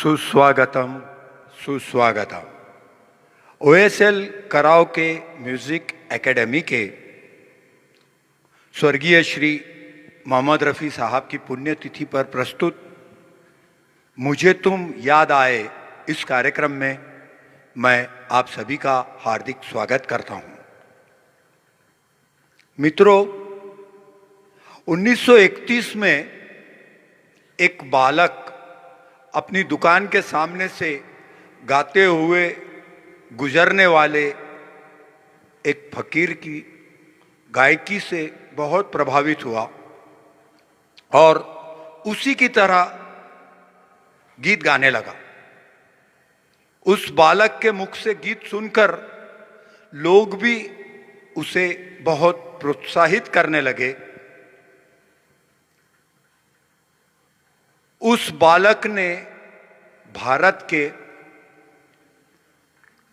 सुस्वागतम सुस्वागतम। OSL karaoke music academy के स्वर्गीय श्री मोहम्मद रफ़ी साहब की पुण्यतिथि पर प्रस्तुत मुझे तुम याद आए इस कार्यक्रम में मैं आप सभी का हार्दिक स्वागत करता हूं। मित्रों, 1931 में एक बालक अपनी दुकान के सामने से गाते हुए गुजरने वाले एक फकीर की गायकी से बहुत प्रभावित हुआ और उसी की तरह गीत गाने लगा। उस बालक के मुख से गीत सुनकर लोग भी उसे बहुत प्रोत्साहित करने लगे। उस बालक ने भारत के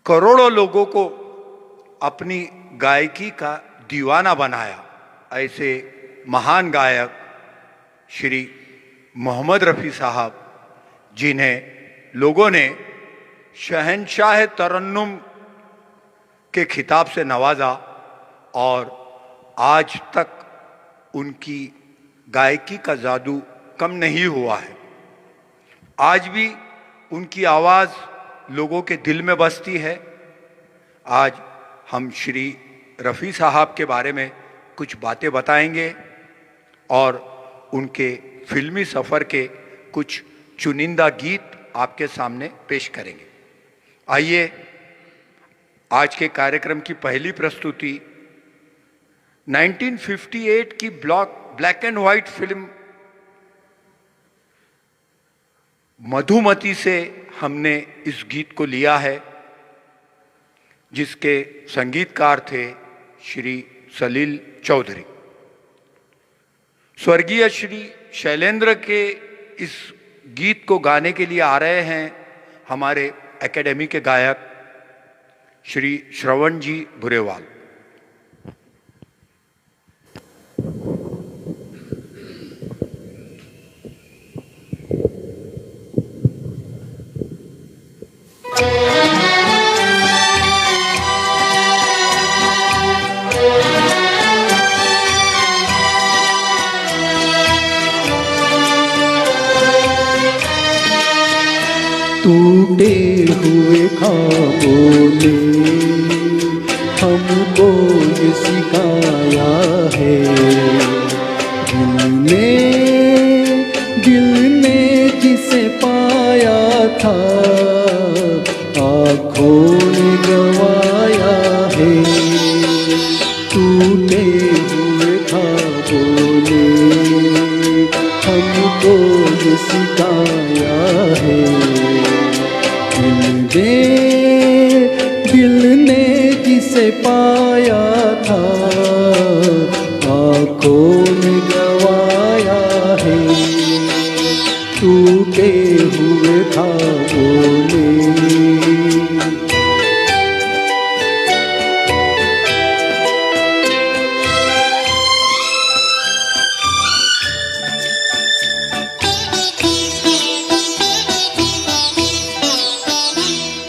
करोड़ों लोगों को अपनी गायकी का दीवाना बनाया। ऐसे महान गायक श्री मोहम्मद रफ़ी साहब, जिन्हें लोगों ने शहंशाह तरन्नुम के खिताब से नवाजा और आज तक उनकी गायकी का जादू कम नहीं हुआ है। आज भी उनकी आवाज़ लोगों के दिल में बसती है। आज हम श्री रफ़ी साहब के बारे में कुछ बातें बताएंगे और उनके फिल्मी सफ़र के कुछ चुनिंदा गीत आपके सामने पेश करेंगे। आइए, आज के कार्यक्रम की पहली प्रस्तुति 1958 की black and white film Madhumati से हमने इस गीत को लिया है, जिसके संगीतकार थे श्री सलील चौधरी। स्वर्गीय श्री शैलेंद्र के इस गीत को गाने के लिए आ रहे हैं हमारे एकेडमी के गायक श्री श्रवण जी बुरेवाल। टूटे हुए ख्वाबों ने हमको ये सिखाया है, दिल ने जिसे पाया था आँखों ने गवाया है। टूटे हुए ख्वाबों ने हमको ये सिखाया है, दिल ने जिसे पाया था आँखों ने गवाया है। टूटे हुए ख्वाबों ने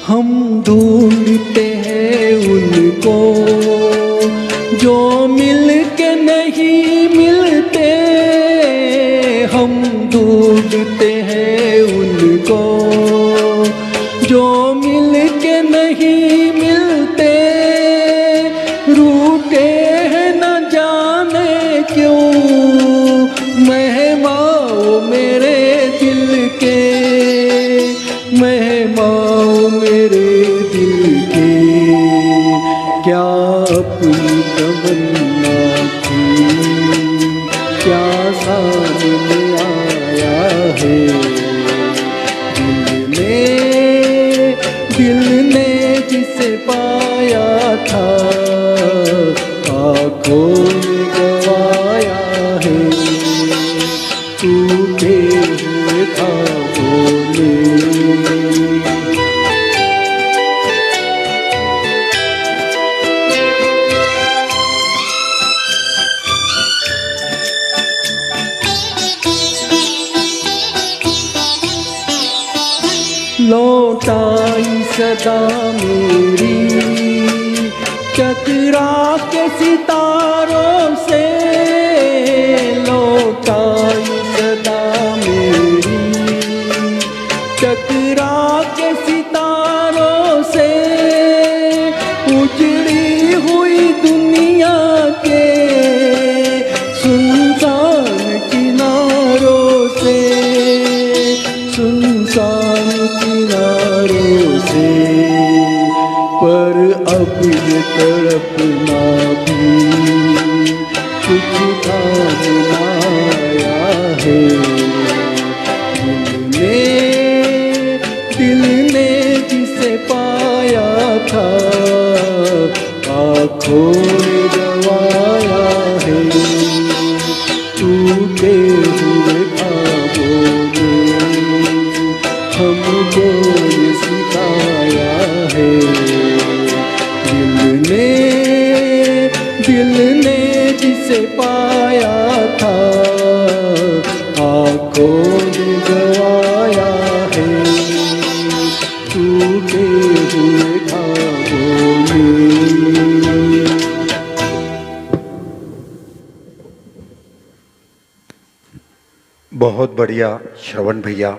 हम ढूंढते हैं उनको जो मिल के नहीं मिलते, हम ढूंढते हैं उनको जो मिल के नहीं मिलते। रूठे हैं न जाने क्यों मेहमाओ मेरे दिल के, मेहमाओ मेरे दिल के। क्या अपनी तमन्ना थी, क्या सामने आया है। दिल ने जिसे पाया था आँखों ने गवाया है। टूटे हुए ख्वाबों ने लौटाई सदा मेरी टकरा के सितारों से, लौटाई सदा मेरी टकरा के सितारों से, उजड़ी हुई दुनिया के सुनसान किनारों से, सुनसान किनारों से। पर अब ये तड़पना भी कुछ काम ना आया है। दिल ने जिसे पाया था आँखों ने गवाया है। टूटे हुए ख्वाबों ने हमको ये सिखाया है। दिल ने जिसे पाया था आँखों ने गवाया है। टूटे हुए ख्वाबों में। बहुत बढ़िया श्रवण भैया।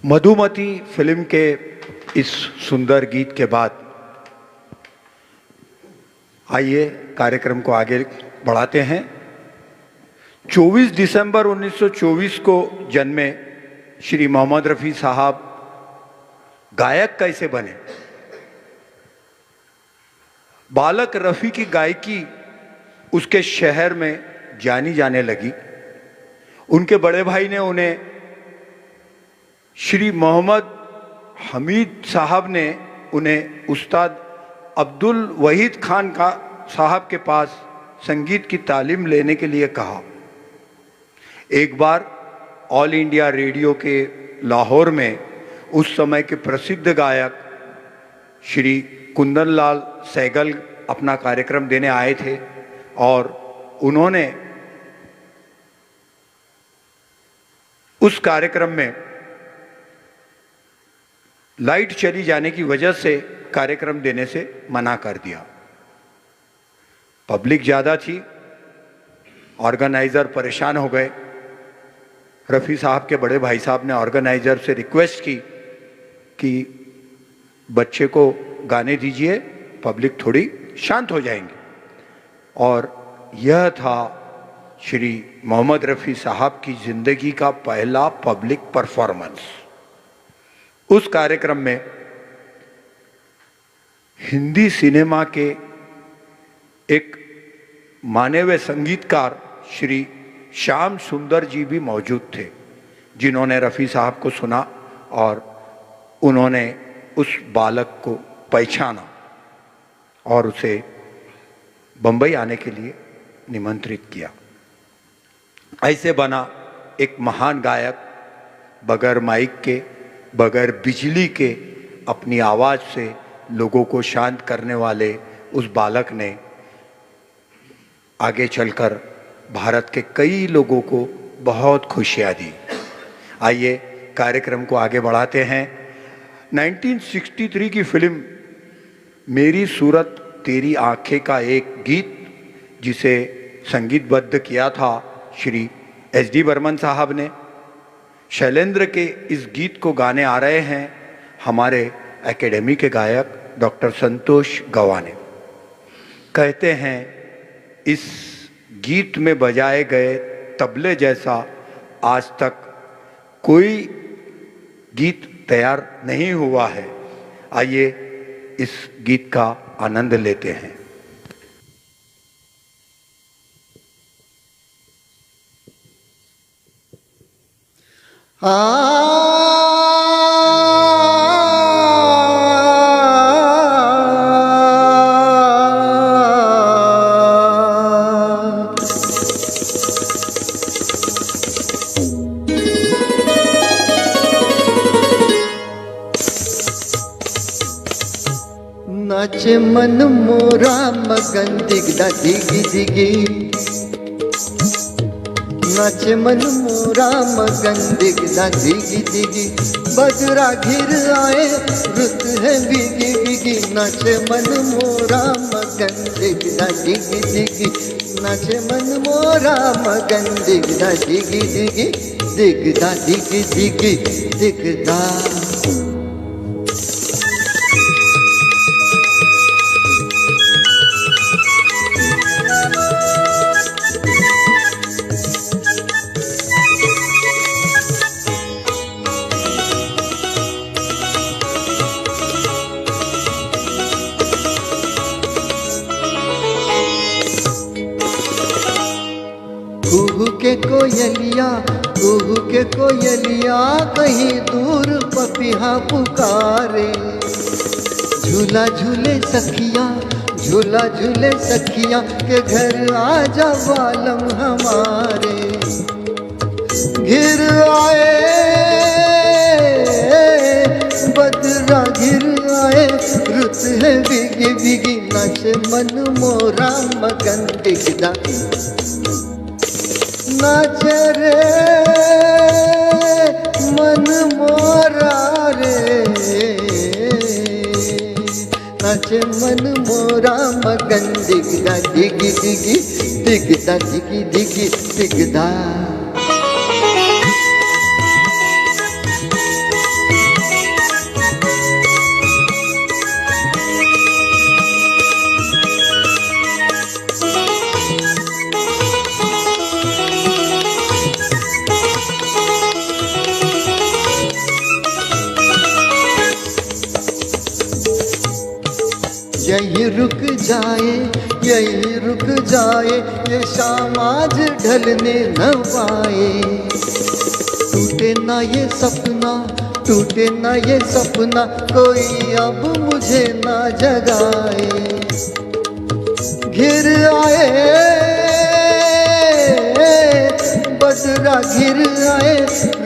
मधुमती फिल्म के इस सुंदर गीत के बाद आइए कार्यक्रम को आगे बढ़ाते हैं। 24 दिसंबर 1924 को जन्मे श्री मोहम्मद रफ़ी साहब गायक कैसे बने? बालक रफ़ी की गायकी उसके शहर में जानी जाने लगी। उनके बड़े भाई ने उन्हें श्री मोहम्मद हमीद साहब ने उन्हें उस्ताद अब्दुल वहीद खान का साहब के पास संगीत की तालीम लेने के लिए कहा। एक बार ऑल इंडिया रेडियो के लाहौर में उस समय के प्रसिद्ध गायक श्री कुंदन लाल सहगल अपना कार्यक्रम देने आए थे और उन्होंने उस कार्यक्रम में लाइट चली जाने की वजह से कार्यक्रम देने से मना कर दिया। पब्लिक ज़्यादा थी, ऑर्गेनाइज़र परेशान हो गए। रफ़ी साहब के बड़े भाई साहब ने ऑर्गेनाइज़र से रिक्वेस्ट की कि बच्चे को गाने दीजिए, पब्लिक थोड़ी शांत हो जाएंगे। और यह था श्री मोहम्मद रफ़ी साहब की ज़िंदगी का पहला पब्लिक परफॉर्मेंस। उस कार्यक्रम में हिंदी सिनेमा के एक माने हुए संगीतकार श्री श्याम सुंदर जी भी मौजूद थे, जिन्होंने रफ़ी साहब को सुना और उन्होंने उस बालक को पहचाना और उसे बम्बई आने के लिए निमंत्रित किया। ऐसे बना एक महान गायक, बगैर माइक के, बगैर बिजली के अपनी आवाज़ से लोगों को शांत करने वाले उस बालक ने आगे चलकर भारत के कई लोगों को बहुत खुशियाँ दी। आइए कार्यक्रम को आगे बढ़ाते हैं। 1963 की फिल्म मेरी सूरत तेरी आंखें का एक गीत, जिसे संगीतबद्ध किया था श्री एस.डी. बर्मन साहब ने। शैलेंद्र के इस गीत को गाने आ रहे हैं हमारे एकेडमी के गायक डॉक्टर संतोष गवाने। कहते हैं इस गीत में बजाए गए तबले जैसा आज तक कोई गीत तैयार नहीं हुआ है। आइए इस गीत का आनंद लेते हैं। नाचे मन मोरा मगन दिगदा दिगी दिगी, नाचे मन मोरा मगन दिगदा दिगी दिगी बदरा घिर आए रुत है बिगी बिगी नाचे मन मोरा मगन दिगदा दिगी दिगी नाचे मन मोरा मगन दिगदा दिगी दिगी दिगदा दिगी दिगी दिगदा। कुहू के कोयलिया कहीं दूर पपिहा पुकारे झूला झूले सखिया के घर आजा वालम हमारे घिर आए बदरा घिर आए रुत है बिगी बिगी नाचे मन मोरा मगन दिगदा नाचे रे मन मोरा रे नाचे मन मोरा मगन दिगदा दिगी दिगी दिगदा दिगी दिगी दिगदा। यही रुक जाए ये शाम आज ढलने न पाए टूटे ना ये सपना कोई अब मुझे ना जगाए घिर आए बदरा घिर आए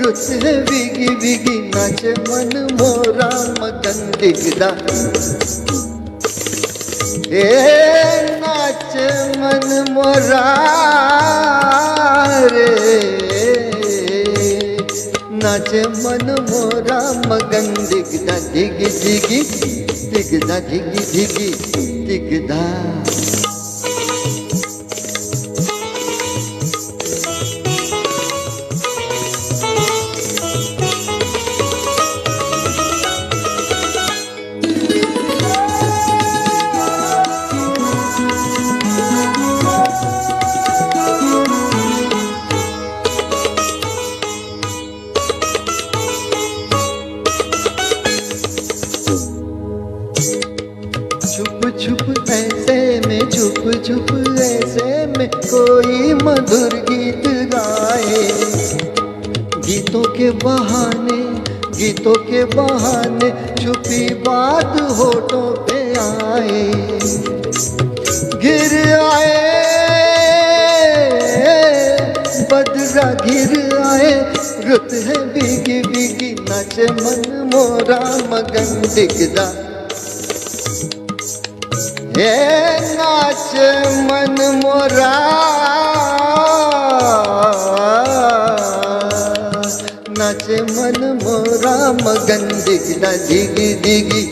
रुत है बिगी बिगी नाचे मन मोरा मगन दिगदा नाच मन मोरा रे नाच मन मोरा मगन दिगदा दिगी दिगी दिगदा दिगी दिगी दिगदा। छुप ऐसे में कोई मधुर गीत गाए गीतों के बहाने छुपी बात होठों पे आए घिर आए बदरा घिर आए रुत है बिगी बिगी नाचे मन मोरा मगन दिगदा नाच मन मोरा नाच मन मोरा मगन दिगदा दिगी दिगी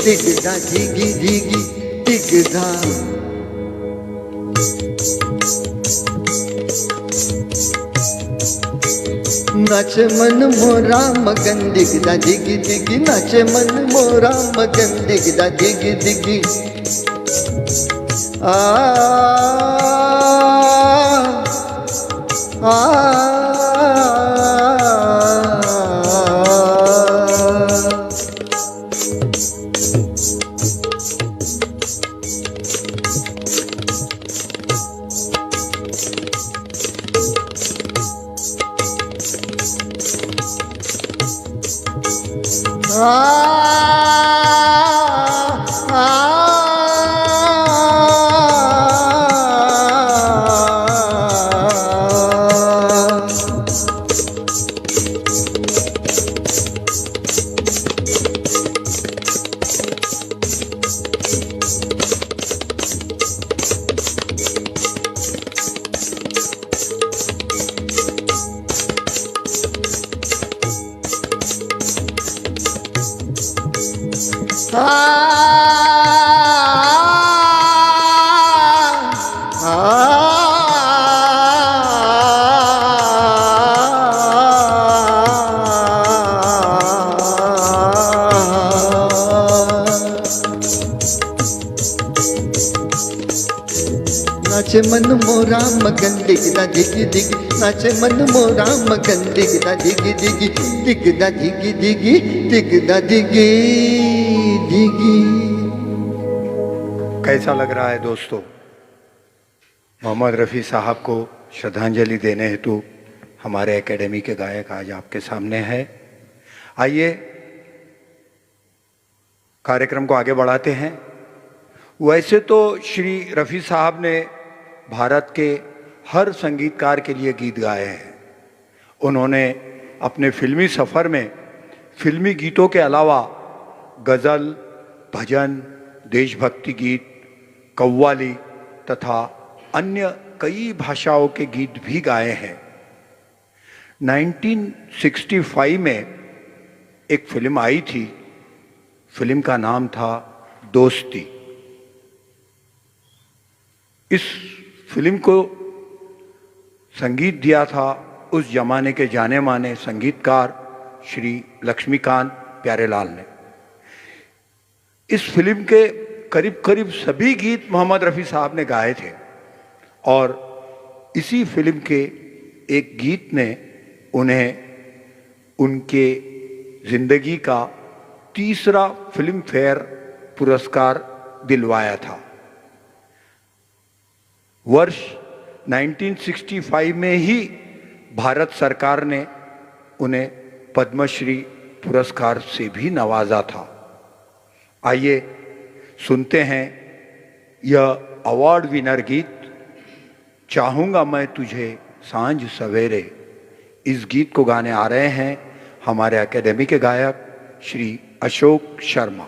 दिगदा दिगी दिगी दिगदा। नाच मन मोरा मगन दिगदा दिगी दिगी नाच मन मोरा मगन दिगदा दिगी दिगी आ नाचे मन मोरा मगन दिगदा दिगी दिगी, नाचे मन मोरा मगन दिगदा दिगी दिगी, दिगदा दिगी दिगी, दिगदा दिगी दिगी। कैसा लग रहा है दोस्तों? मोहम्मद रफ़ी साहब को श्रद्धांजलि देने हेतु हमारे एकेडमी के गायक आज आपके सामने है। आइए कार्यक्रम को आगे बढ़ाते हैं। वैसे तो श्री रफ़ी साहब ने भारत के हर संगीतकार के लिए गीत गाए हैं। उन्होंने अपने फिल्मी सफ़र में फिल्मी गीतों के अलावा गज़ल, भजन, देशभक्ति गीत, कव्वाली तथा अन्य कई भाषाओं के गीत भी गाए हैं। 1965 में एक फिल्म आई थी, फिल्म का नाम था दोस्ती। इस फिल्म को संगीत दिया था उस जमाने के जाने माने संगीतकार श्री लक्ष्मीकांत प्यारेलाल ने। इस फिल्म के करीब करीब सभी गीत मोहम्मद रफ़ी साहब ने गाए थे और इसी फिल्म के एक गीत ने उन्हें उनके जिंदगी का तीसरा फिल्म फेयर पुरस्कार दिलवाया था। वर्ष 1965 में ही भारत सरकार ने उन्हें पद्मश्री पुरस्कार से भी नवाजा था। आइए सुनते हैं यह अवार्ड विनर गीत चाहूँगा मैं तुझे सांझ सवेरे। इस गीत को गाने आ रहे हैं हमारे एकेडमी के गायक श्री अशोक शर्मा।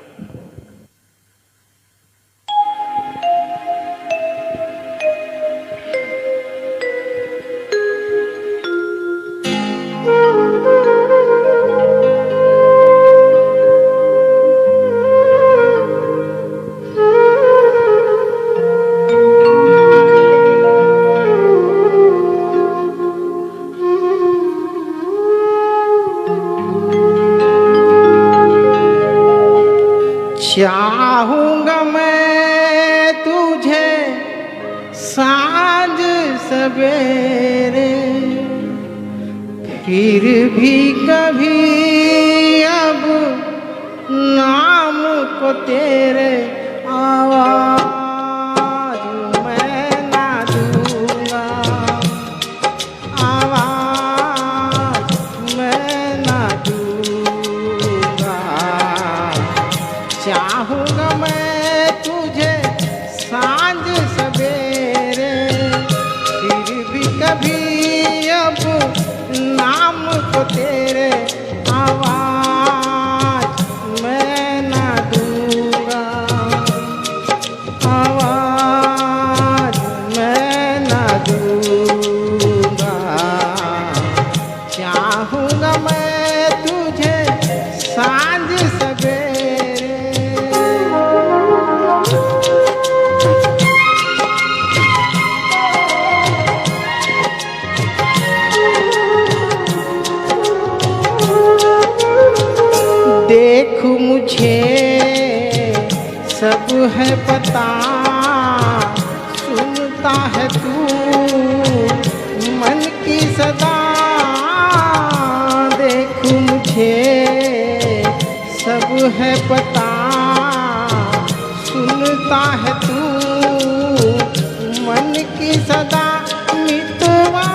चाहूँगा मैं तुझे सांझ सवेरे, फिर भी कभी अब नाम को तेरे आवाज मैं ना दूंगा, आवाज मैं ना दूंगा। चाहूँगा मैं तुझे सांझ सवेरे, फिर भी कभी अब नाम को तेरे आवाज मैं ना दूंगा, आवाज मैं ना दूंगा। चाहूँगा मैं तुझे सांझ सवेरे। देख मुझे सब है पता, सुनता है तू मन की सदा। देख मुझे सब है पता, सुनता है तू मन की सदा। मितवा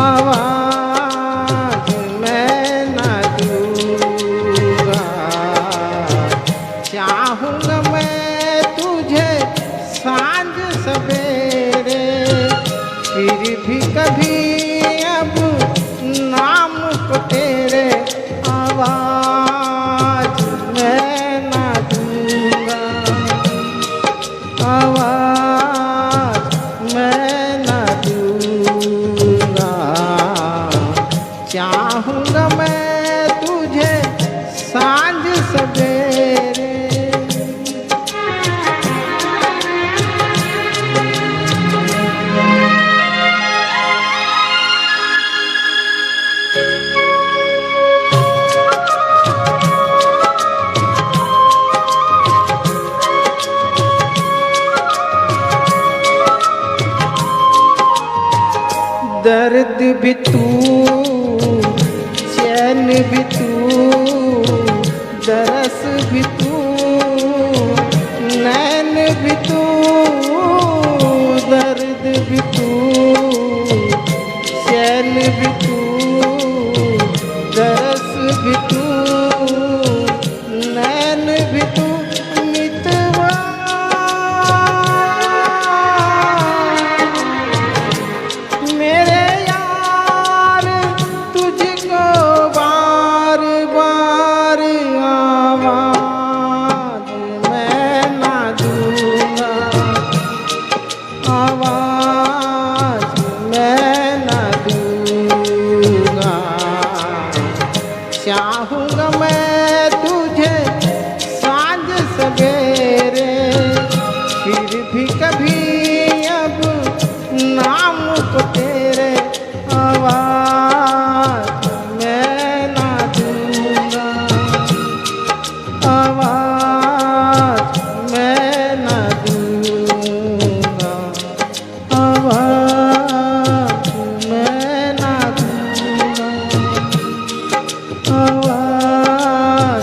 आवाज मैं ना दूंगा। दर्द भी तू, चैन भी तू, दरस भी तू, नैन भी तू, दर्द भी तू, चैन भी तू, दरस भी तू, नैन भी तू, मितवा मेरे यार तुझको बार बार आवाज मैं ना दूंगा, आवाज मैं ना दूंगा। चाहूँगा मैं तुझे सांझ सवेरे, फिर भी कभी अब नाम को तेरे आवाज मैं ना दूंगा, आवाज मैं ना दूंगा, आवाज मैं ना दूंगा, आवाज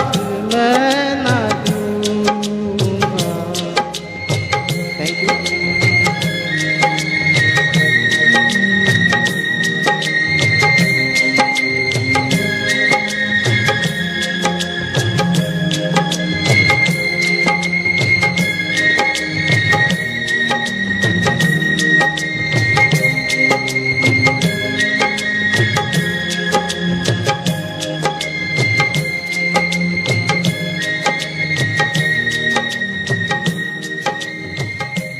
मैं ना दूंगा। Thank you.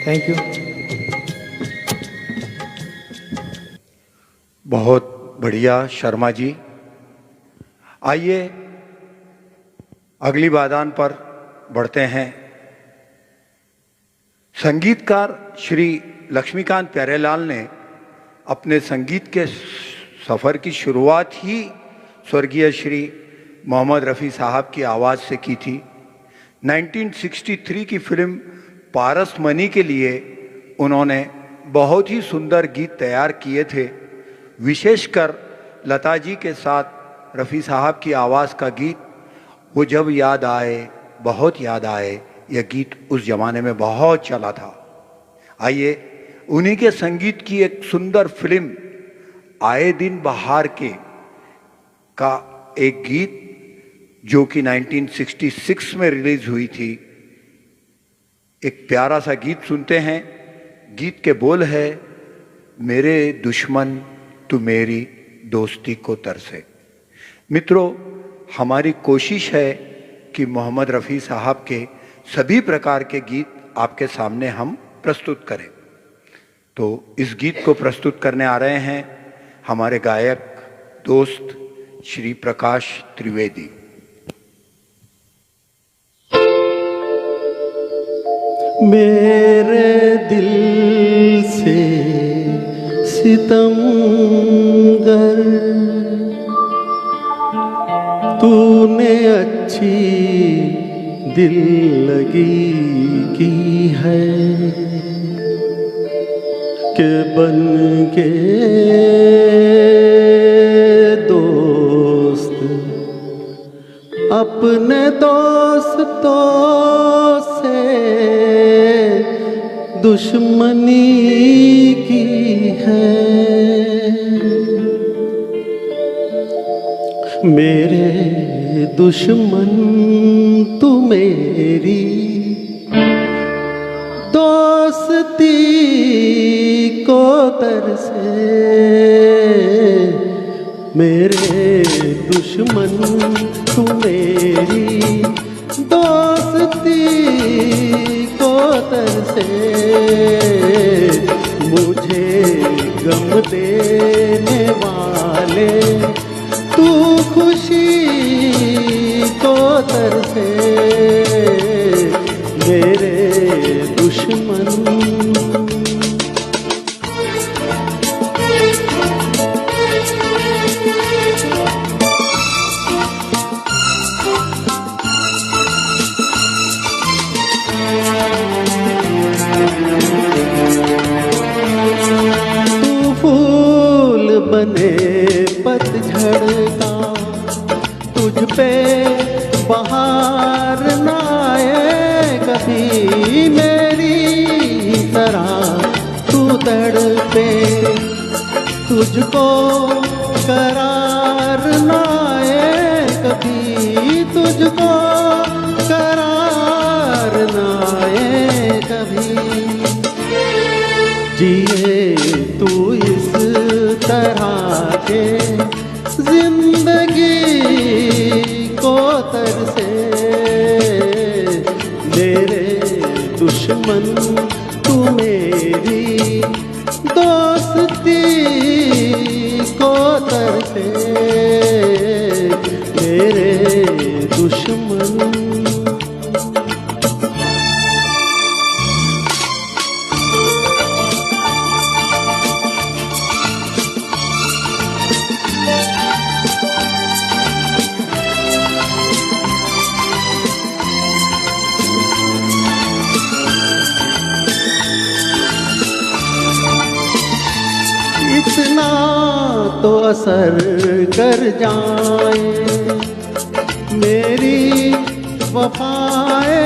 Thank you. बहुत बढ़िया शर्मा जी। आइए अगली वादन पर बढ़ते हैं। संगीतकार श्री लक्ष्मीकांत प्यारेलाल ने अपने संगीत के सफ़र की शुरुआत ही स्वर्गीय श्री मोहम्मद रफ़ी साहब की आवाज़ से की थी। 1963 की फिल्म पारस मनी के लिए उन्होंने बहुत ही सुंदर गीत तैयार किए थे। विशेषकर लता जी के साथ रफ़ी साहब की आवाज़ का गीत वो जब याद आए बहुत याद आए, यह गीत उस ज़माने में बहुत चला था। आइए उन्हीं के संगीत की एक सुंदर फिल्म आए दिन बहार के का एक गीत जो कि 1966 में रिलीज हुई थी, एक प्यारा सा गीत सुनते हैं। गीत के बोल है, मेरे दुश्मन तू मेरी दोस्ती को तरसे। मित्रों, हमारी कोशिश है कि मोहम्मद रफ़ी साहब के सभी प्रकार के गीत आपके सामने हम प्रस्तुत करें। तो इस गीत को प्रस्तुत करने आ रहे हैं हमारे गायक दोस्त श्री प्रकाश त्रिवेदी। मेरे दिल से सितमगर तूने अच्छी दिल लगी की है कि बन के दोस्त अपने दोस्तों से दुश्मनी की है। मेरे दुश्मन तू मेरी दोस्ती को तरसे। मेरे दुश्मन तू मेरी दोस्ती को तरसे। मुझे गम देने वाले तू खुशी को तरसे। मेरे दुश्मन तू फूल पतझड़ का तुझ पे बहार ना आए कभी मेरी तरह तू तड़पे, तुझको करार ना आए कभी, तुझको करार ना आए कभी। जिए तू इस तरह के जिंदगी को तरसे, मेरे दुश्मन तू मेरी दोस्ती को तरसे, मेरे दुश्मन। इतना तो असर कर जाए मेरी वफाए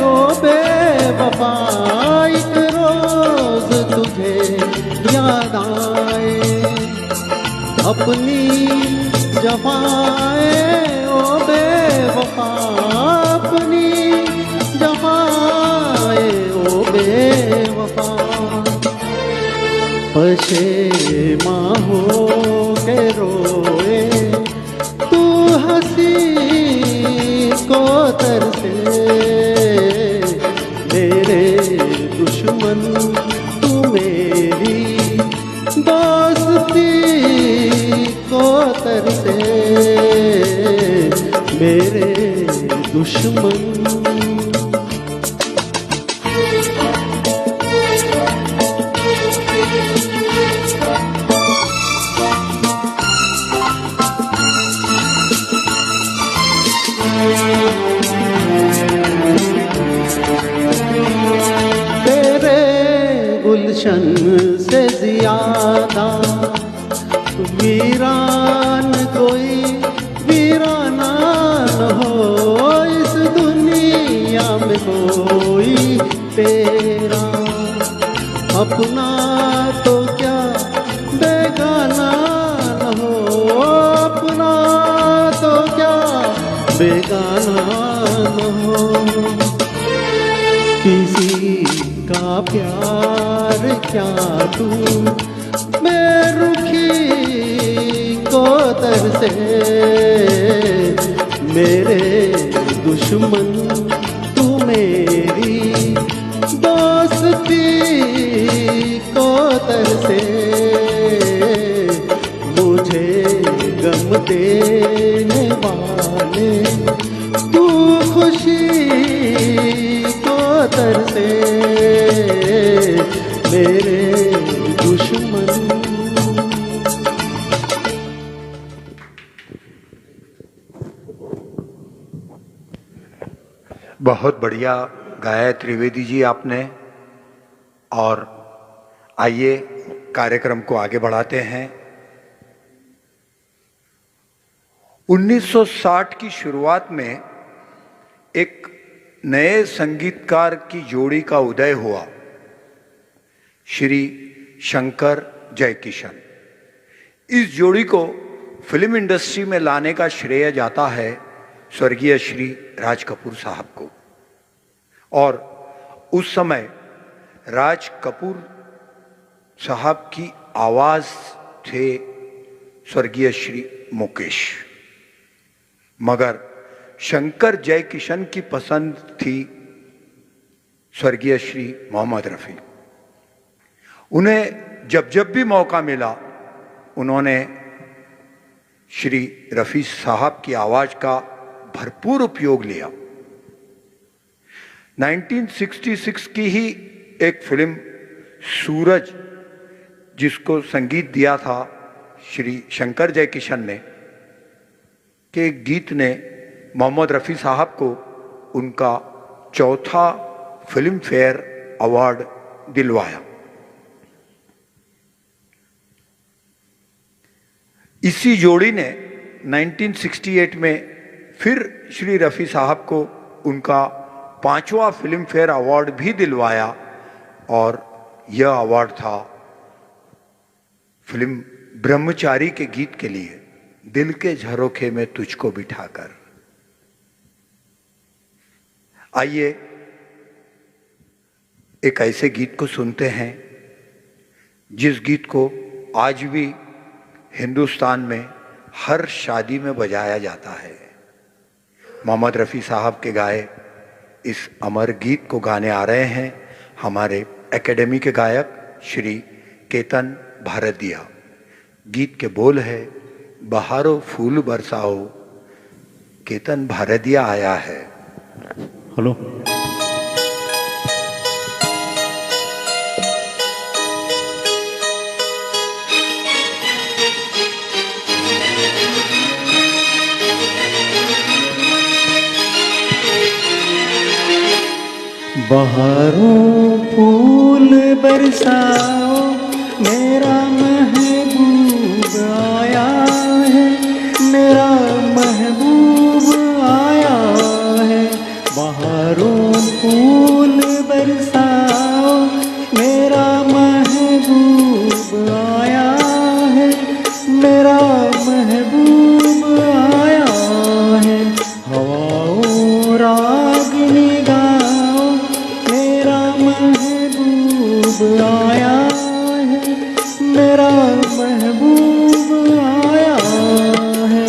ओ बेवफा, एक रोज तुझे याद आए अपनी जफाए ओ बेवफा, अपनी जफाए ओ बेवफा। पशेमा हो के रोए तू हंसी को तरसे, मेरे दुश्मन तू मेरी दोस्ती को तरसे, मेरे दुश्मन। गुलशन से ज्यादा वीरान कोई वीराना न हो इस दुनिया में कोई तेरा, अपना तो क्या बेगाना न हो, अपना तो क्या बेगाना न हो। किसी का प्यार क्या तू बेरुखी को तरसे, मेरे दुश्मन तू मेरी दोस्ती को तरसे, मुझे गम देने वाले तू खुशी को तरसे, मेरे दुश्मन। बहुत बढ़िया गाया त्रिवेदी जी आपने। और आइए कार्यक्रम को आगे बढ़ाते हैं। 1960 की शुरुआत में एक नए संगीतकार की जोड़ी का उदय हुआ, श्री शंकर जयकिशन। इस जोड़ी को फिल्म इंडस्ट्री में लाने का श्रेय जाता है स्वर्गीय श्री राज कपूर साहब को। और उस समय राज कपूर साहब की आवाज थे स्वर्गीय श्री मुकेश, मगर शंकर जयकिशन की पसंद थी स्वर्गीय श्री मोहम्मद रफ़ी। उन्हें जब जब भी मौका मिला उन्होंने श्री रफ़ी साहब की आवाज का भरपूर उपयोग लिया। 1966 की ही एक फिल्म सूरज, जिसको संगीत दिया था श्री शंकर जयकिशन ने, के एक गीत ने मोहम्मद रफ़ी साहब को उनका चौथा फिल्म फेयर अवार्ड दिलवाया। इसी जोड़ी ने 1968 में फिर श्री रफ़ी साहब को उनका 5वां फिल्म फेयर अवार्ड भी दिलवाया और यह अवार्ड था फिल्म ब्रह्मचारी के गीत के लिए, दिल के झरोखे में तुझको बिठाकर। आइए एक ऐसे गीत को सुनते हैं जिस गीत को आज भी हिंदुस्तान में हर शादी में बजाया जाता है। मोहम्मद रफ़ी साहब के गाए इस अमर गीत को गाने आ रहे हैं हमारे एकेडमी के गायक श्री केतन भारदिया। गीत के बोल है बहारो फूल बरसाओ, केतन भारदिया आया है। हेलो। बहारों फूल बरसाओ, मेरा महबूब आया है, मेरा महबूब आया है। बहारों फूल बरसाओ, मेरा महबूब आया है, मेरा महबूब आया है। हवाओं रागनी गाओ, मेरा महबूब आया है, मेरा महबूब आया है।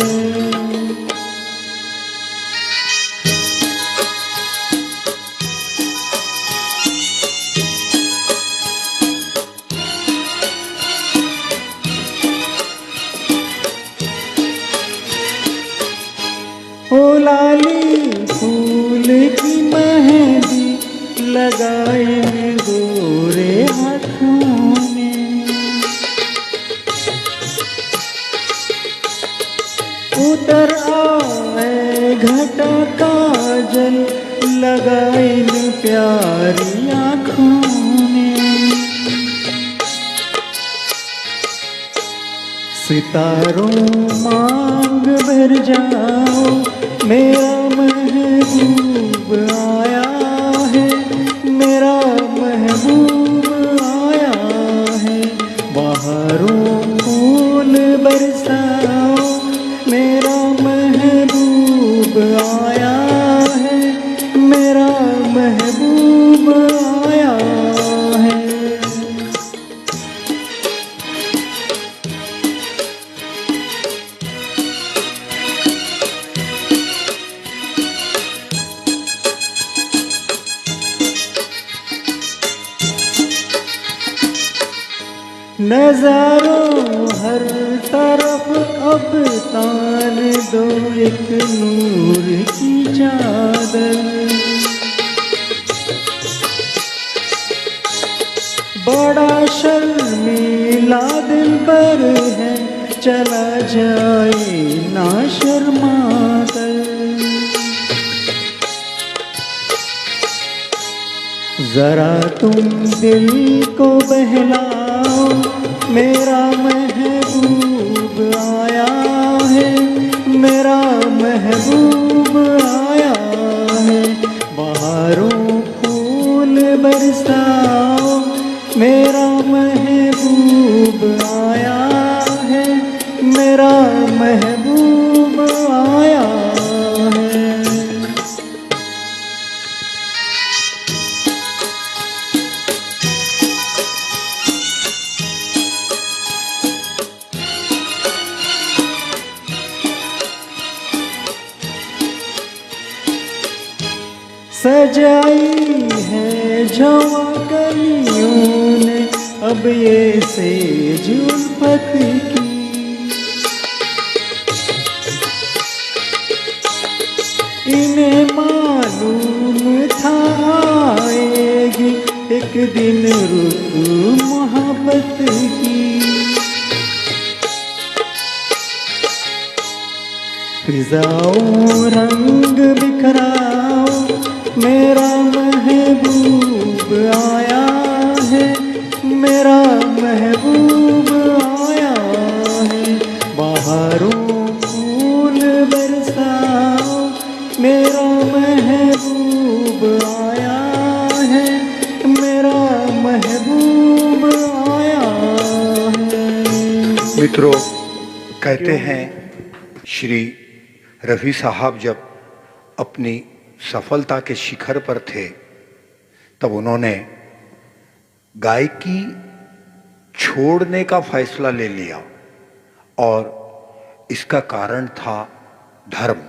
ओ लाली फूल की मेहंदी लगाए गोरे हाथों में, उतर आए घटा काजल लगाए प्यारी आँखों में। सितारों मांग भर जाओ, मेरा महबूब आया है, मेरा महबूब आया है। बहारों फूल बरसाओ, मेरा महबूब आया है, मेरा महबूब आया है। नजारों हर तरफ अब तान दो एक नूर की चादर। बड़ा शर्मीला दिल पर है, चला जाए ना शर्मा कर। जरा तुम दिल को बहलाओ, मेरा महबूब आया है, मेरा महबूब आया है। बहारों फूल बरसाओ, मेरा महबूब आया है, मेरा महबूब आया है। सजाई है जवा कलियों ने अब ये सेज उल्फत की। इन्हें मालूम था आएगी एक दिन रुत मोहब्बत की। फिजाओं रंग बिखराओ, मेरा महबूब आया है, मेरा महबूब आया है। हजारों फूल बरसाओ, मेरा महबूब आया है, मेरा महबूब आया है। मित्रों, कहते हैं श्री रफ़ी साहब जब अपनी सफलता के शिखर पर थे तब उन्होंने गायकी छोड़ने का फैसला ले लिया और इसका कारण था धर्म।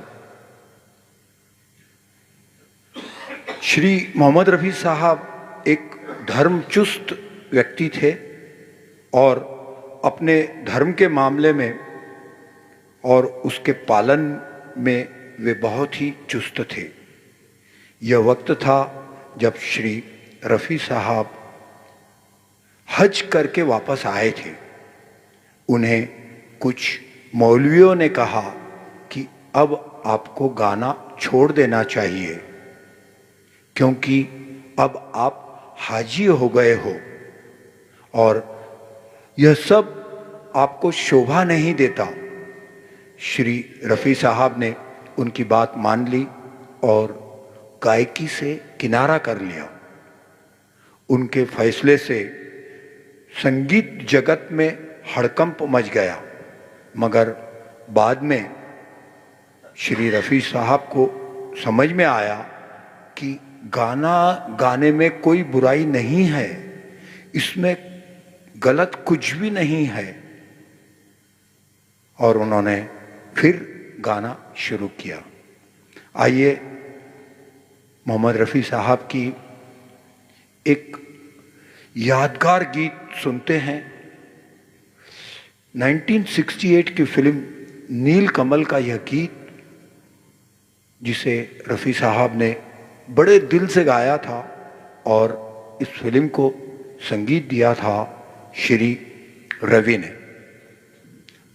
श्री मोहम्मद रफ़ी साहब एक धर्मचुस्त व्यक्ति थे और अपने धर्म के मामले में और उसके पालन में वे बहुत ही चुस्त थे। यह वक्त था जब श्री रफ़ी साहब हज करके वापस आए थे। उन्हें कुछ मौलवियों ने कहा कि अब आपको गाना छोड़ देना चाहिए क्योंकि अब आप हाजी हो गए हो और यह सब आपको शोभा नहीं देता। श्री रफ़ी साहब ने उनकी बात मान ली और गायकी से किनारा कर लिया। उनके फैसले से संगीत जगत में हड़कंप मच गया, मगर बाद में श्री रफ़ी साहब को समझ में आया कि गाना गाने में कोई बुराई नहीं है, इसमें गलत कुछ भी नहीं है, और उन्होंने फिर गाना शुरू किया। आइए मोहम्मद रफ़ी साहब की एक यादगार गीत सुनते हैं। 1968 की फिल्म नील कमल का यह गीत, जिसे रफ़ी साहब ने बड़े दिल से गाया था और इस फिल्म को संगीत दिया था श्री रवि ने।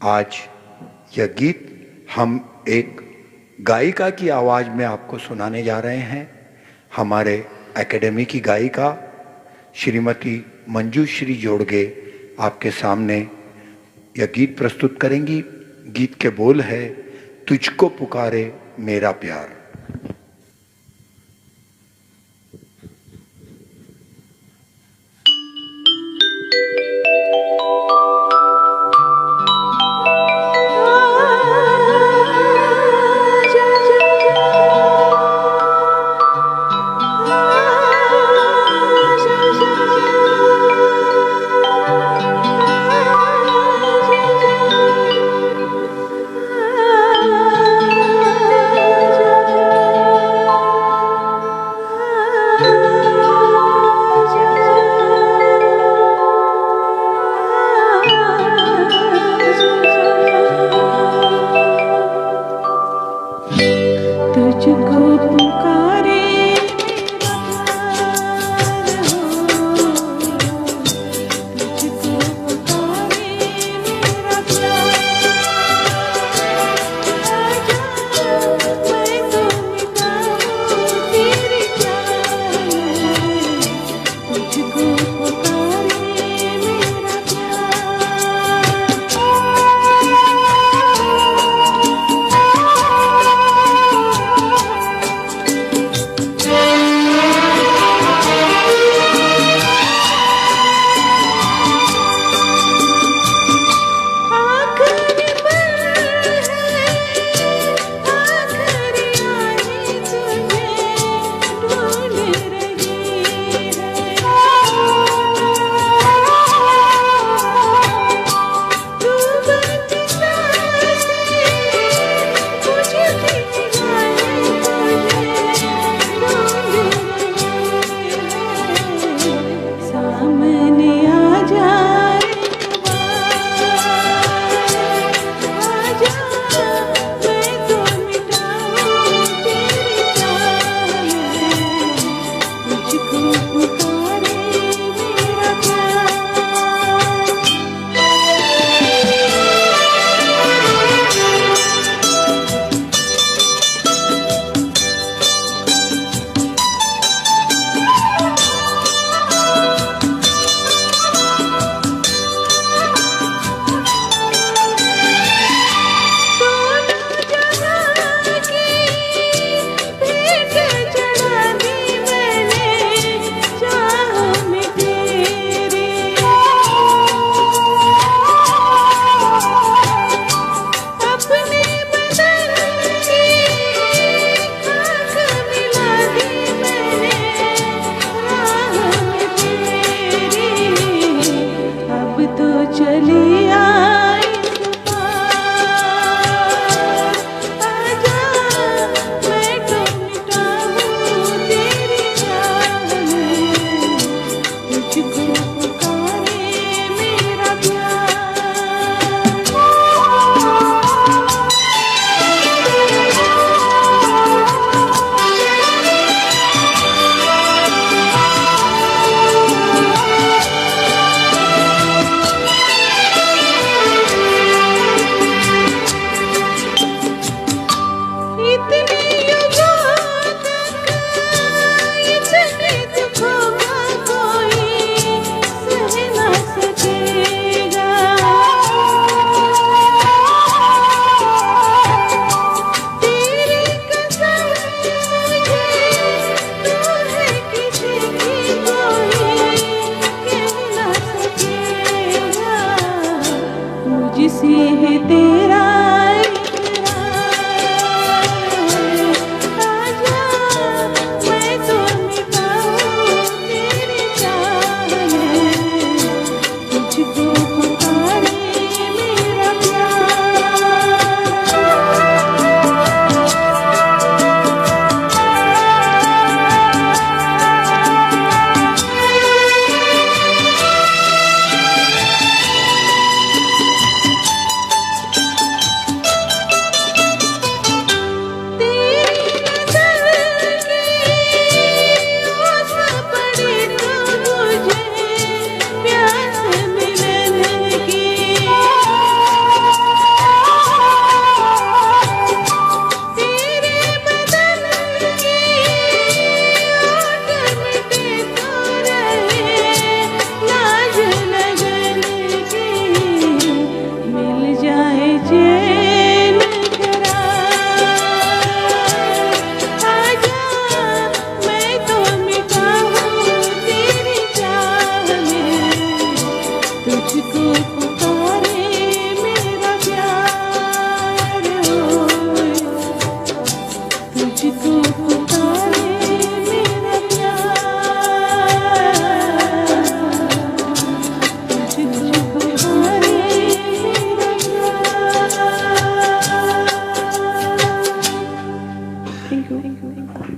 आज यह गीत हम एक गायिका की आवाज़ में आपको सुनाने जा रहे हैं। हमारे एकेडमी की गायिका श्रीमती मंजूश्री जोड़गे आपके सामने यह गीत प्रस्तुत करेंगी। गीत के बोल है, तुझको पुकारे मेरा प्यार।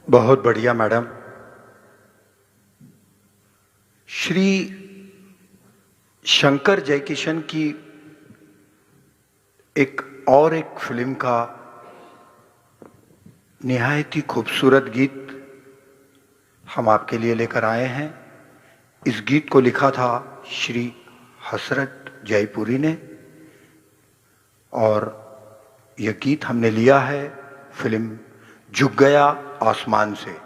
बहुत बढ़िया मैडम। श्री शंकर जयकिशन की एक फिल्म का निहायत ही खूबसूरत गीत हम आपके लिए लेकर आए हैं। इस गीत को लिखा था श्री हसरत जयपुरी ने और यह गीत हमने लिया है फिल्म झुक गया आसमान से।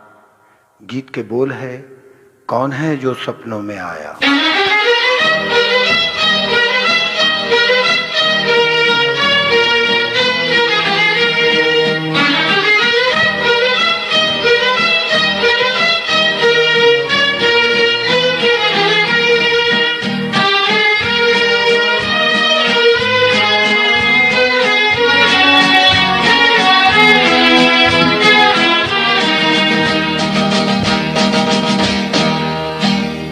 गीत के बोल है, कौन है जो सपनों में आया।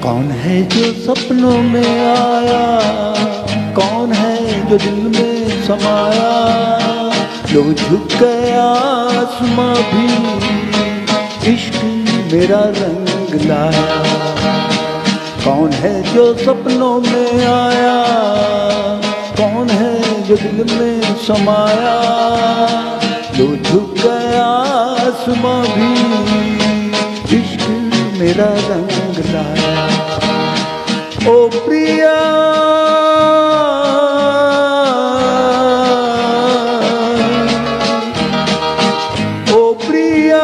कौन है जो सपनों में आया, कौन है जो दिल में समाया, जो झुक गया आसमां भी इश्क मेरा रंग लाया। कौन है जो सपनों में आया, कौन है जो दिल में समाया, जो झुक गया आसमां भी इश्क मेरा रंग लाया। ओ प्रिया ओ प्रिया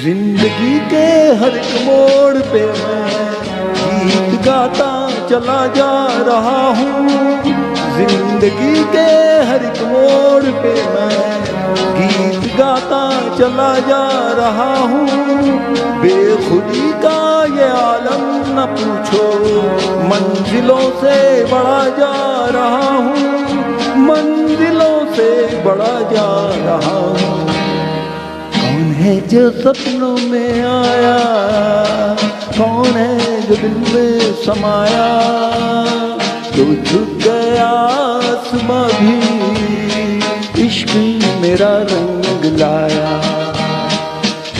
जिंदगी के हर एक मोड़ पे मैं गीत गाता चला जा रहा हूँ। जिंदगी के हर एक मोड़ पे मैं गीत गाता चला जा रहा हूँ। बेखुदी का ये आलम न पूछो, मंजिलों से बढ़ा जा रहा हूँ, मंजिलों से बढ़ा जा रहा हूँ। कौन है जो सपनों में आया, कौन है जो दिल में समाया, जो झुक गया आसमां भी इश्क मेरा रंग लाया।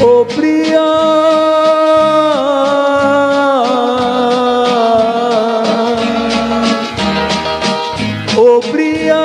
ओ प्रिया ओ प्रिया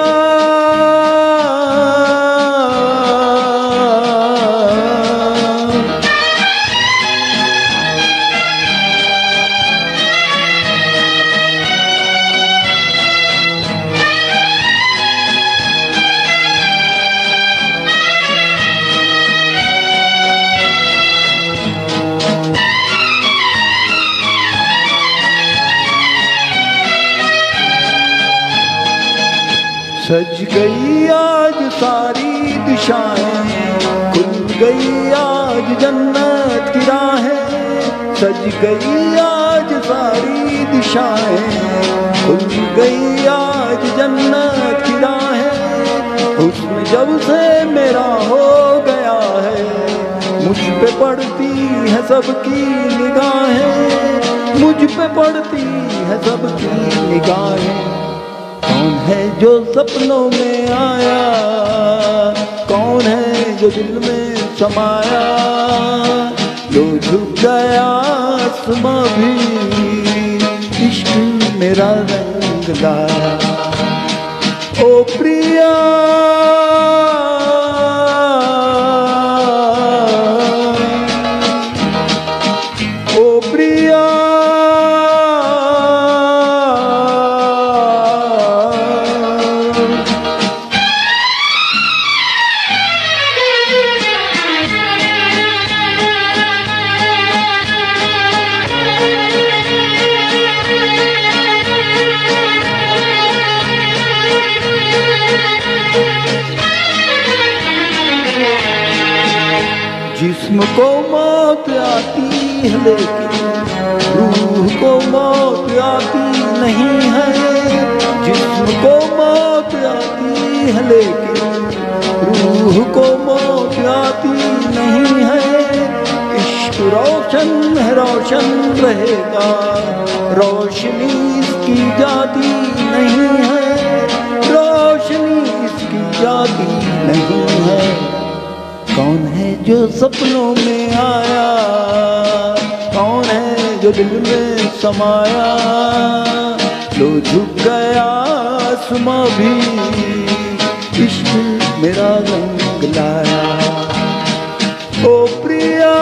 सज गई आज सारी दिशाएं, खुल गई आज जन्नत की राहें। सज गई आज सारी दिशाएं, खुल गई आज जन्नत की राहें। हुस्न जब से मेरा हो गया है, मुझ पे पड़ती है सबकी निगाहें, मुझ पे पड़ती है सबकी निगाहें। कौन है जो सपनों में आया, कौन है जो दिल में समाया, जो झुक गया आसमां भी इश्क मेरा रंग लाया। ओ प्रिया ओ प्रिया जिस्म को मौत आती है लेकिन रूह को मौत आती नहीं है, जिस्म को मौत आती है लेकिन रूह को मौत आती नहीं है। इश्क रोशन है, रोशन रहेगा, रोशनी इसकी जाती नहीं है, रोशनी इसकी जाती नहीं है। कौन है जो सपनों में आया, कौन है जो दिल में समाया, लो झुक गया आसमां भी, इश्क मेरा रंग लाया। ओ प्रिया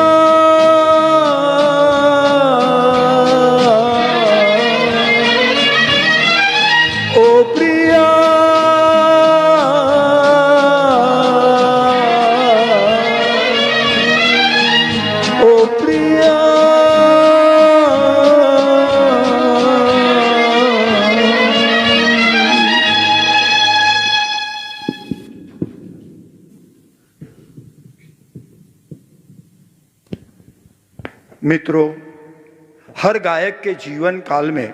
ओ प्रिया ओ प्रिया मित्रों, हर गायक के जीवन काल में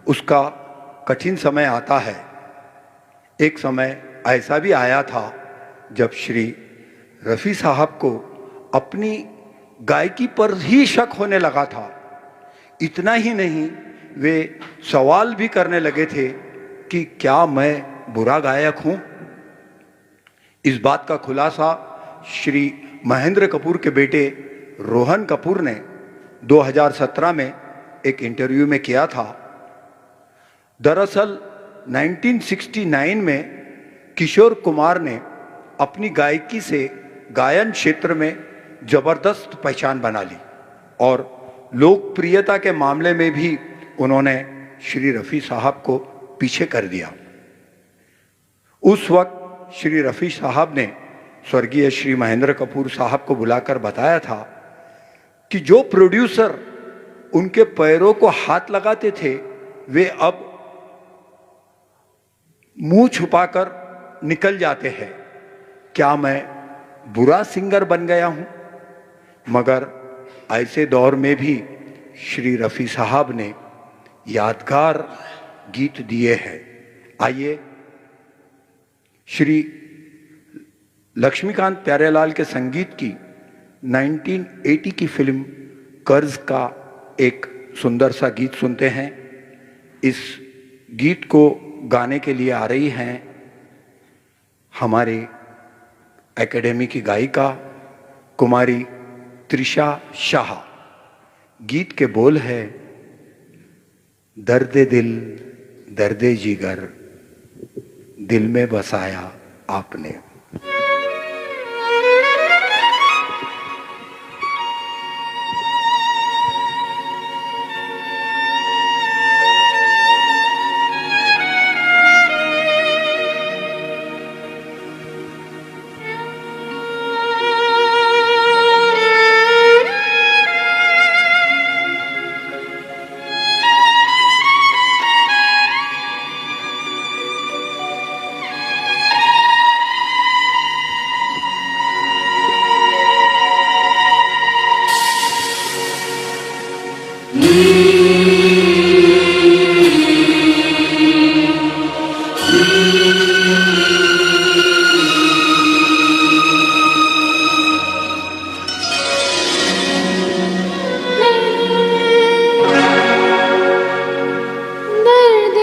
उसका कठिन समय आता है। एक समय ऐसा भी आया था जब श्री रफ़ी साहब को अपनी गायकी पर ही शक होने लगा था। इतना ही नहीं, वे सवाल भी करने लगे थे कि क्या मैं बुरा गायक हूँ। इस बात का खुलासा श्री महेंद्र कपूर के बेटे रोहन कपूर ने 2017 में एक इंटरव्यू में किया था। दरअसल 1969 में किशोर कुमार ने अपनी गायकी से गायन क्षेत्र में जबरदस्त पहचान बना ली और लोकप्रियता के मामले में भी उन्होंने श्री रफ़ी साहब को पीछे कर दिया। उस वक्त श्री रफ़ी साहब ने स्वर्गीय श्री महेंद्र कपूर साहब को बुलाकर बताया था कि जो प्रोड्यूसर उनके पैरों को हाथ लगाते थे वे अब मुंह छुपाकर निकल जाते हैं। क्या मैं बुरा सिंगर बन गया हूं? मगर ऐसे दौर में भी श्री रफ़ी साहब ने यादगार गीत दिए हैं। आइए श्री लक्ष्मीकांत प्यारेलाल के संगीत की 1980 की फिल्म कर्ज का एक सुंदर सा गीत सुनते हैं। इस गीत को गाने के लिए आ रही हैं हमारी एकेडमी की गायिका कुमारी त्रिशा शाह। गीत के बोल है, दर्द दिल दर्द जिगर दिल में बसाया आपने। दर्द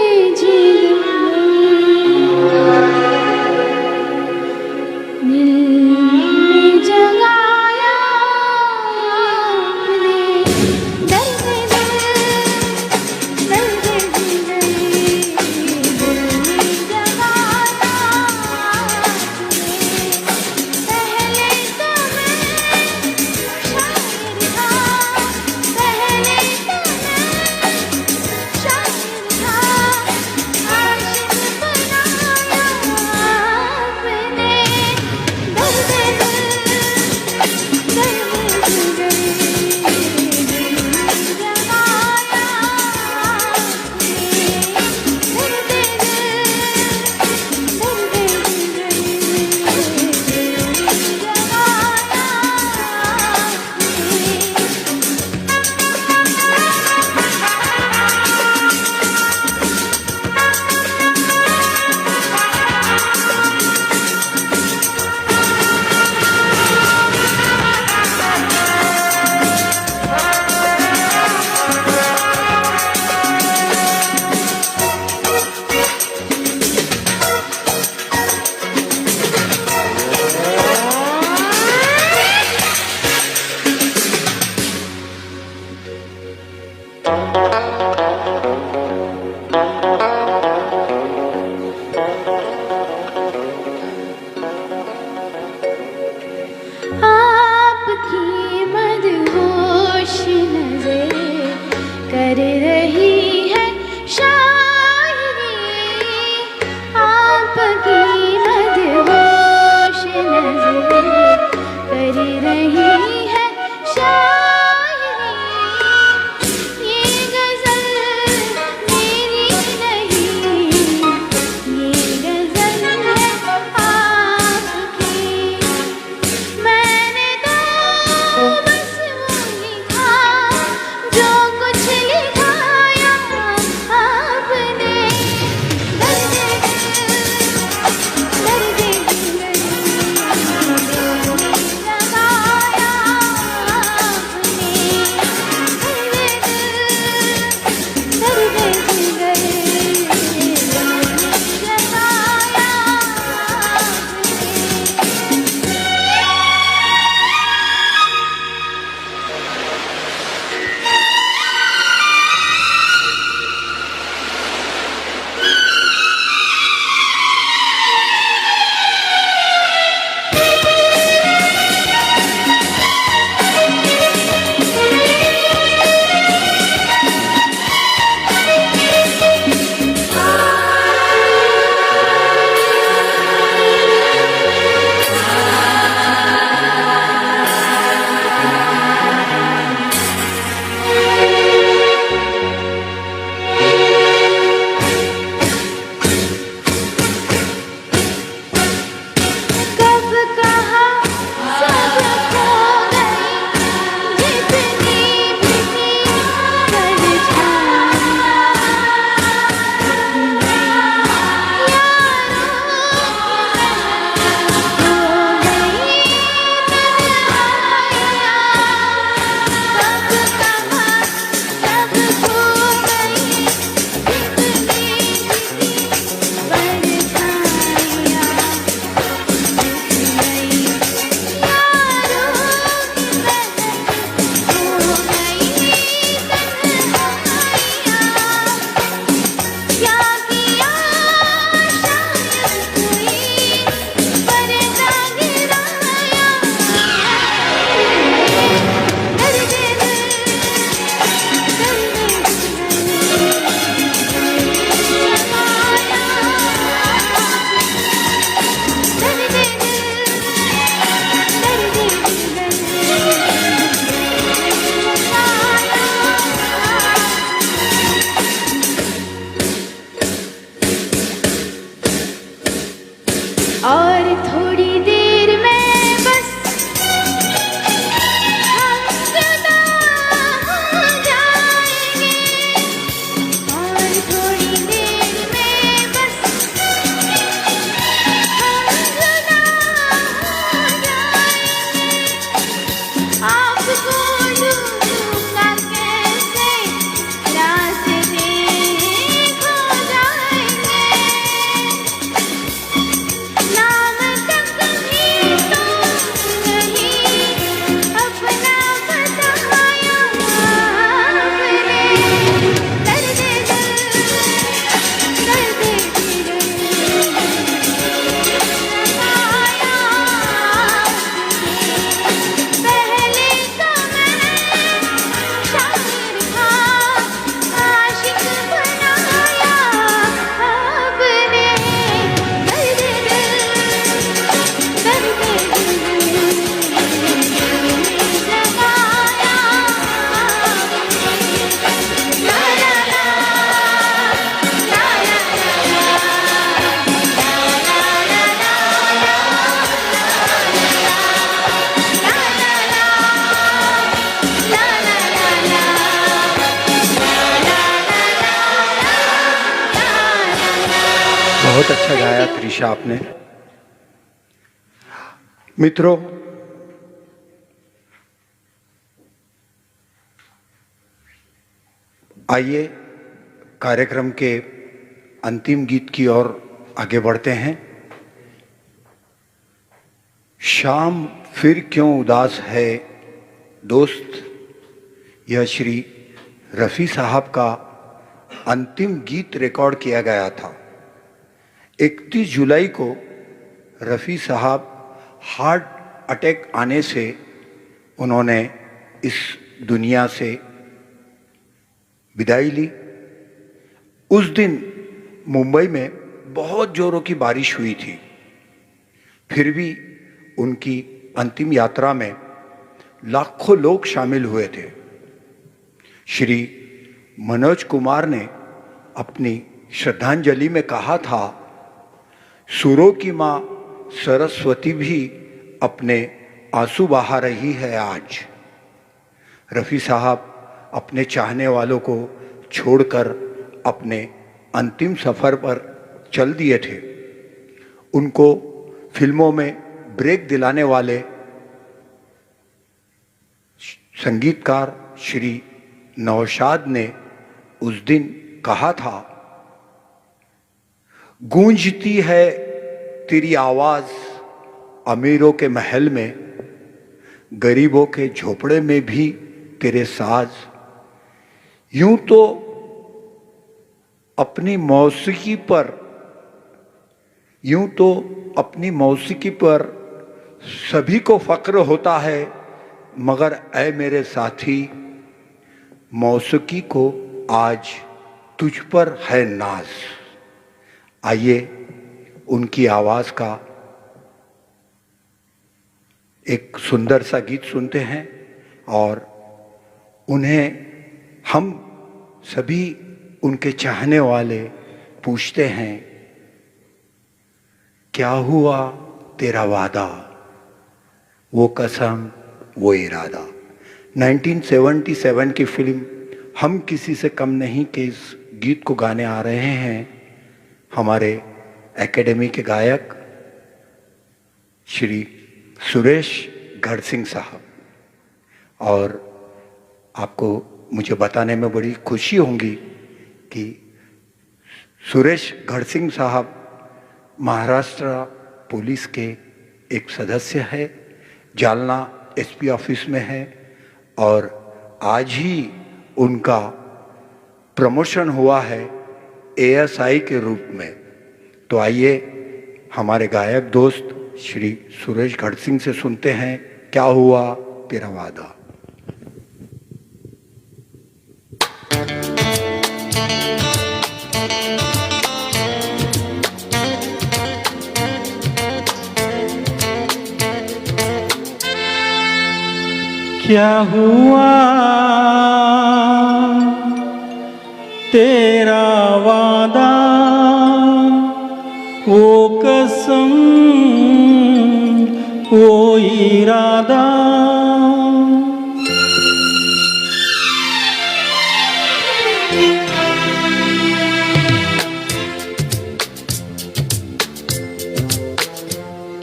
आपकी मदहोश नजरें कर रही है शायरी, आपकी मदहोश नजरें कर रही है शायरी। ये गजल मेरी नहीं, ये गजल है आपकी। मैंने तो बस वो लिखा जो कुछ लिखाया आपने। दर्द लगाया कब कहा सब खो गई, जितनी भी थी परछाइयाँ। यारों हो गई तन्हाइयाँ। कब कहा सब खो गई, जितनी भी थी परछाइयाँ। और थोड़ी देर में बस हम जुदा हो जाएंगे। और थोड़ी देर में बस हम जुदा हो जाएंगे। आपको ढूंढूंगा कैसे, रास्ते खो जाएंगे। नाम तक भी तो नहीं अपना बताया आपने। दर्द लगाया पहले तो मैं शायर था, आशिक बनाया आपने। बहुत अच्छा गाया त्रिशा आपने। मित्रों, आइए कार्यक्रम के अंतिम गीत की ओर आगे बढ़ते हैं। शाम फिर क्यों उदास है दोस्त, यह श्री रफ़ी साहब का अंतिम गीत रिकॉर्ड किया गया था। 31 जुलाई को रफ़ी साहब हार्ट अटैक आने से उन्होंने इस दुनिया से विदाई ली। उस दिन मुंबई में बहुत जोरों की बारिश हुई थी, फिर भी उनकी अंतिम यात्रा में लाखों लोग शामिल हुए थे। श्री मनोज कुमार ने अपनी श्रद्धांजलि में कहा था, सुरों की माँ सरस्वती भी अपने आंसू बहा रही है आज। रफ़ी साहब अपने चाहने वालों को छोड़कर अपने अंतिम सफ़र पर चल दिए थे। उनको फिल्मों में ब्रेक दिलाने वाले संगीतकार श्री नौशाद ने उस दिन कहा था, गूंजती है तेरी आवाज़ अमीरों के महल में, गरीबों के झोपड़े में भी तेरे साज। यूं तो अपनी मौसीकी पर सभी को फक्र होता है, मगर ऐ मेरे साथी, मौसीकी को आज तुझ पर है नाज। आइए उनकी आवाज़ का एक सुंदर सा गीत सुनते हैं और उन्हें हम सभी उनके चाहने वाले पूछते हैं, क्या हुआ तेरा वादा, वो कसम वो इरादा। 1977 की फिल्म हम किसी से कम नहीं के इस गीत को गाने आ रहे हैं हमारे एकेडमी के गायक श्री सुरेश घड़सिंह साहब। और आपको मुझे बताने में बड़ी खुशी होगी कि सुरेश घड़सिंह साहब महाराष्ट्र पुलिस के एक सदस्य है, जालना एसपी ऑफिस में है और आज ही उनका प्रमोशन हुआ है एएसआई के रूप में। तो आइए हमारे गायक दोस्त श्री सुरेश घड़सिंह से सुनते हैं, क्या हुआ तेरा वादा। क्या हुआ तेरा वादा, वो कसम वो इरादा।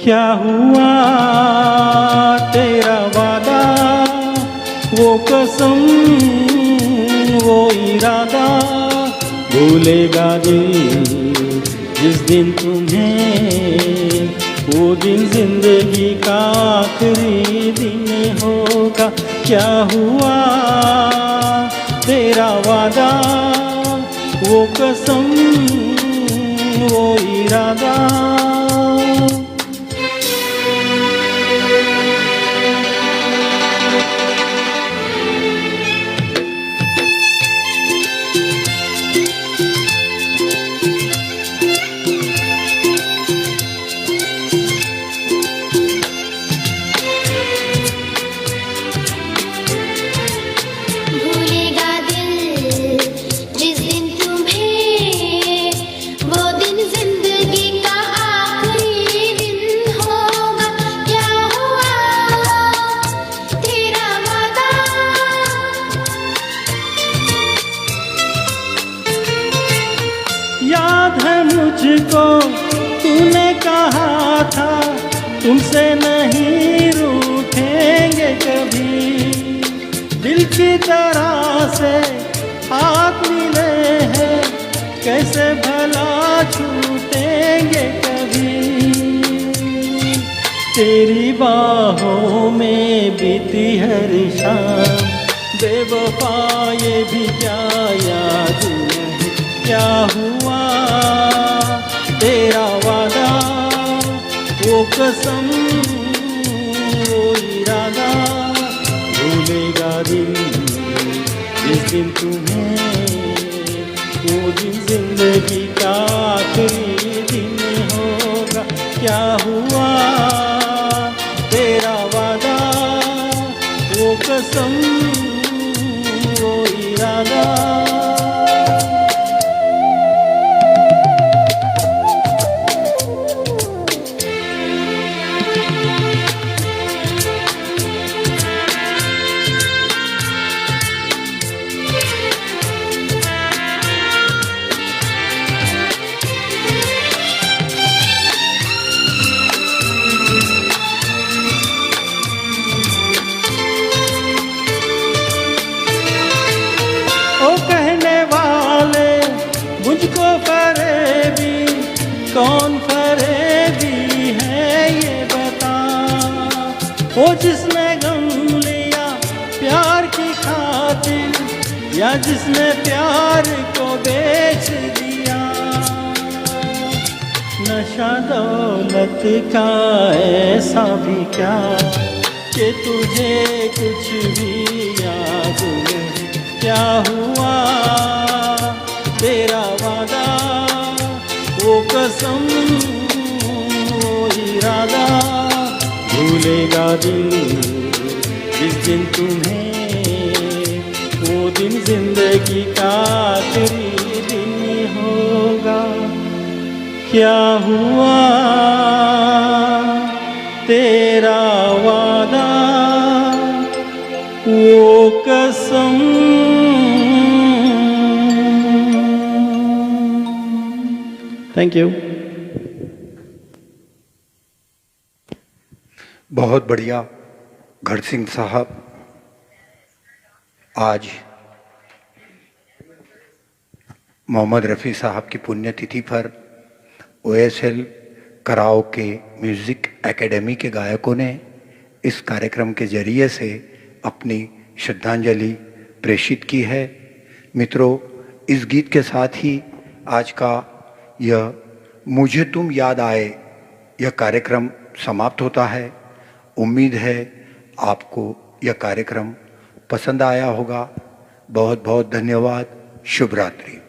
क्या हुआ तेरा वादा, वो कसम वो इरादा। भूलेगा दिल जिस दिन तुम्हें, वो दिन जिंदगी का आखिरी दिन होगा। क्या हुआ तेरा वादा, वो कसम वो इरादा। भूलेगा दिल जिस दिन तुम्हें, वो दिन जिंदगी का आखिरी दिन होगा। क्या हुआ तेरा वादा, याद है मुझको तूने कहा था, तुमसे नहीं रूठेंगे कभी। दिल की तरह से हाथ मिले हैं, कैसे भला छूटेंगे कभी। तेरी बाहों में बीती हर शाम, बेवफा ये भी क्या याद नहीं क्या हुआ तेरा वादा वो कसम वो इरादा भूलेगा दिल जिस दिन तुम्हें वो दिन जिंदगी का आखिरी दिन होगा क्या हुआ तेरा वादा वो कसम वो इरादा मुझको फरेबी कौन फरेबी है ये बता वो जिसने गम लिया प्यार की खातिर या जिसने प्यार को बेच दिया नशा दौलत का ऐसा भी क्या कि तुझे कुछ भी याद नहीं क्या हुआ तेरा वादा वो कसम वो इरादा भूलेगा दिल जिस दिन तुम्हें वो दिन जिंदगी का आखिरी दिन होगा क्या हुआ तेरा वादा वो कसम थैंक यू बहुत बढ़िया घर सिंह साहब। आज मोहम्मद रफ़ी साहब की पुण्यतिथि पर OSL कराओके म्यूज़िक एकेडमी के गायकों ने इस कार्यक्रम के जरिए से अपनी श्रद्धांजलि प्रेषित की है। मित्रों, इस गीत के साथ ही आज का यह मुझे तुम याद आए यह कार्यक्रम समाप्त होता है। उम्मीद है आपको यह कार्यक्रम पसंद आया होगा। बहुत बहुत धन्यवाद। शुभ रात्रि।